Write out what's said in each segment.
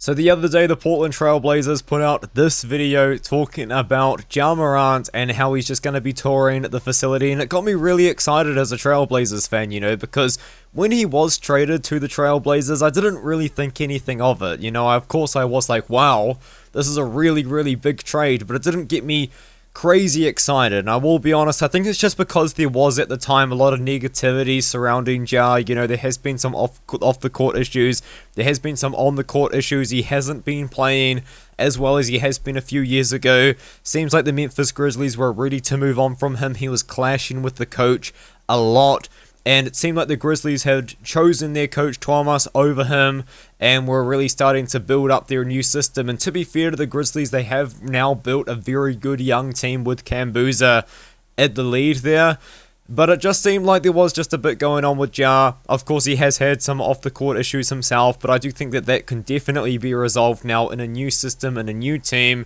So the other day, the Portland Trail Blazers put out this video talking about Ja Morant and how he's just going to be touring the facility, and it got me really excited as a Trail Blazers fan, because when he was traded to the Trail Blazers, I didn't really think anything of it. Of course I was like, wow, this is a really, really big trade, but it didn't get me crazy excited. And I will be honest, I think it's just because there was at the time a lot of negativity surrounding Ja. There has been some off the court issues, there has been some on the court issues. He hasn't been playing as well as he has been a few years ago. Seems like the Memphis Grizzlies were ready to move on from him. He was clashing with the coach a lot, and it seemed like the Grizzlies had chosen their coach Thomas over him and were really starting to build up their new system. And to be fair to the Grizzlies, they have now built a very good young team with Boozer at the lead there. But it just seemed like there was just a bit going on with Ja. Of course, he has had some off-the-court issues himself, but I do think that that can definitely be resolved now in a new system and a new team.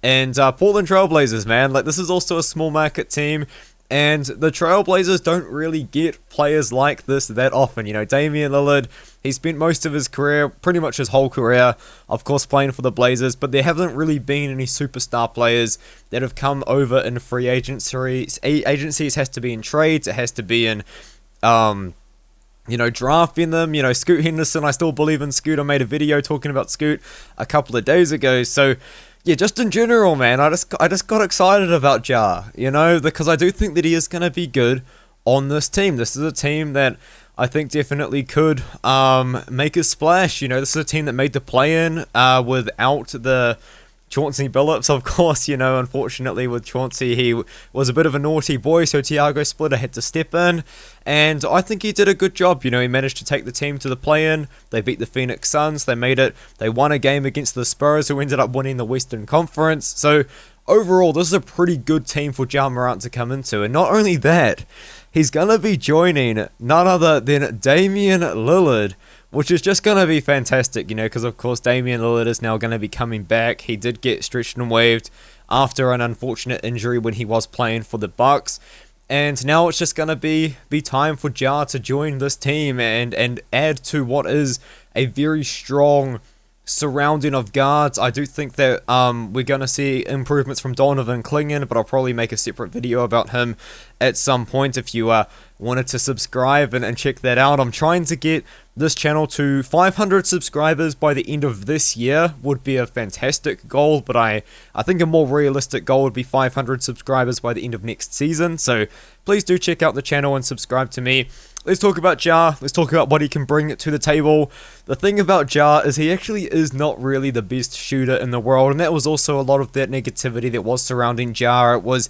And Portland Trail Blazers, man, this is also a small market team. And the Trailblazers don't really get players like this that often. Damian Lillard, he spent most of his career, pretty much his whole career, of course, playing for the Blazers, but there haven't really been any superstar players that have come over in free agencies. Agencies has to be in trades, it has to be in, drafting them. Scoot Henderson, I still believe in Scoot. I made a video talking about Scoot a couple of days ago, so yeah, just in general, man, I just got excited about Ja, because I do think that he is going to be good on this team. This is a team that I think definitely could make a splash. This is a team that made the play-in without the Chauncey Billups, of course. Unfortunately with Chauncey, he was a bit of a naughty boy, so Tiago Splitter had to step in, and I think he did a good job. He managed to take the team to the play-in. They beat the Phoenix Suns, they made it, they won a game against the Spurs, who ended up winning the Western Conference. So overall, this is a pretty good team for Ja Morant to come into, and not only that, he's gonna be joining none other than Damian Lillard, which is just going to be fantastic, because of course Damian Lillard is now going to be coming back. He did get stretched and waived after an unfortunate injury when he was playing for the Bucks. And now it's just going to be time for Ja to join this team and add to what is a very strong surrounding of guards. I do think that we're going to see improvements from Donovan Clingan, but I'll probably make a separate video about him at some point if you wanted to subscribe and check that out. I'm trying to get this channel to 500 subscribers by the end of this year. Would be a fantastic goal, but I think a more realistic goal would be 500 subscribers by the end of next season. So please do check out the channel and subscribe to me. Let's talk about Ja. Let's talk about what he can bring to the table. The thing about Ja is he actually is not really the best shooter in the world, and that was also a lot of that negativity that was surrounding Ja. It was,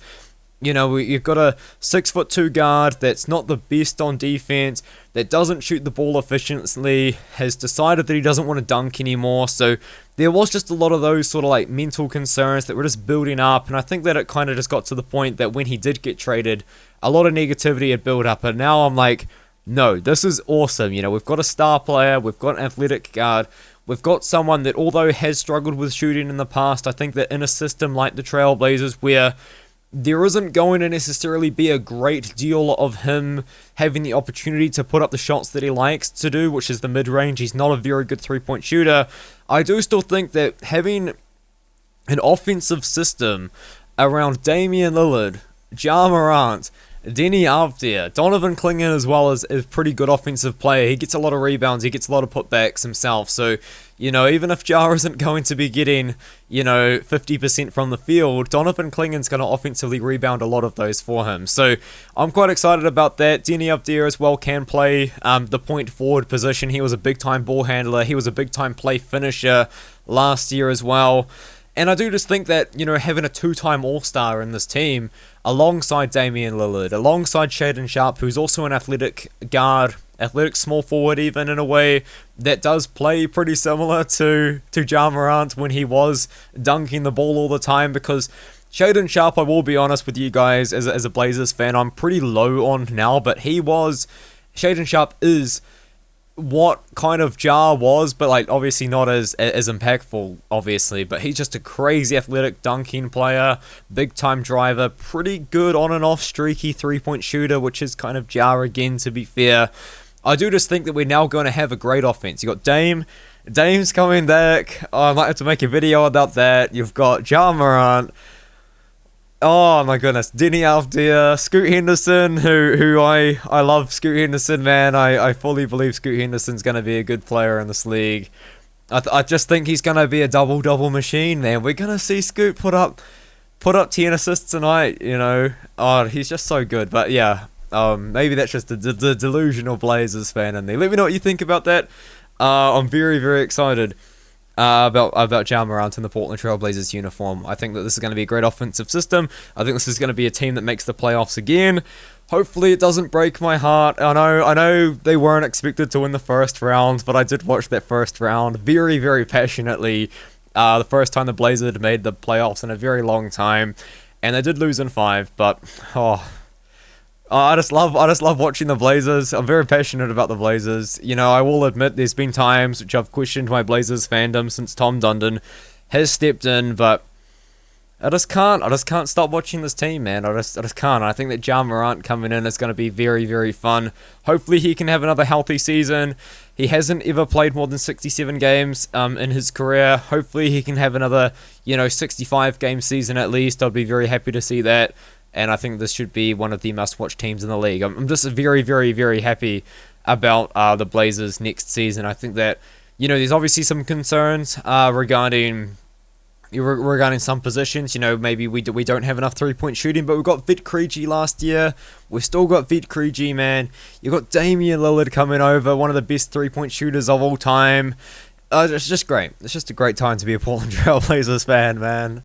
you've got a 6'2" guard that's not the best on defense, that doesn't shoot the ball efficiently, has decided that he doesn't want to dunk anymore. So there was just a lot of those sort of mental concerns that were just building up, and I think that it kind of just got to the point that when he did get traded, a lot of negativity had built up, and now I'm like, no, this is awesome. We've got a star player, we've got an athletic guard, we've got someone that, although has struggled with shooting in the past, I think that in a system like the Trailblazers, where there isn't going to necessarily be a great deal of him having the opportunity to put up the shots that he likes to do, which is the mid-range. He's not a very good three-point shooter. I do still think that having an offensive system around Damian Lillard, Ja Morant, Denny Avdia, Donovan Clingan as well is a pretty good offensive player. He gets a lot of rebounds, he gets a lot of putbacks himself. So, even if Ja isn't going to be getting, 50% from the field, Donovan Clingan's going to offensively rebound a lot of those for him. So, I'm quite excited about that. Denny Avdia as well can play the point forward position. He was a big-time ball handler. He was a big-time play finisher last year as well. And I do just think that, having a two-time All-Star in this team, alongside Damian Lillard, alongside Shaedon Sharpe, who's also an athletic guard, athletic small forward even in a way, that does play pretty similar to Ja Morant when he was dunking the ball all the time, because Shaedon Sharpe, I will be honest with you guys, as a Blazers fan, I'm pretty low on now, but Shaedon Sharpe is what kind of Ja was, but obviously not as impactful, obviously, but he's just a crazy athletic dunking player, big time driver, pretty good on and off streaky 3-point shooter, which is kind of Ja again, to be fair. I do just think that we're now going to have a great offense. You got Dame, Dame's coming back. Oh, I might have to make a video about that. You've got Ja Morant. Oh my goodness, Denny Alfdeer, Scoot Henderson, who I love Scoot Henderson, man. I fully believe Scoot Henderson's going to be a good player in this league. I just think he's going to be a double machine, man. We're going to see Scoot put up 10 assists tonight, you know. Oh, he's just so good. But yeah, maybe that's just the delusional Blazers fan in there. Let me know what you think about that. I'm very excited about Ja Morant in the Portland Trail Blazers uniform. I think that this is going to be a great offensive system. I think this is going to be a team that makes the playoffs again. Hopefully it doesn't break my heart. I know they weren't expected to win the first round, but I did watch that first round very passionately. The first time the Blazers had made the playoffs in a very long time, and they did lose in 5. But I just love watching the Blazers. I'm very passionate about the Blazers. You know, I will admit there's been times which I've questioned my Blazers fandom since Tom Dundon has stepped in, but I just can't stop watching this team, man. I just can't. I think that Ja Morant coming in is going to be very fun. Hopefully he can have another healthy season. He hasn't ever played more than 67 games in his career. Hopefully he can have another, 65 game season at least. I'd be very happy to see that. And I think this should be one of the must-watch teams in the league. I'm just very happy about the Blazers next season. I think that, there's obviously some concerns regarding some positions. Maybe we don't have enough three-point shooting, but we've got Vit Krejci last year. We've still got Vit Krejci, man. You've got Damian Lillard coming over, one of the best three-point shooters of all time. It's just great. It's just a great time to be a Portland Trail Blazers fan, man.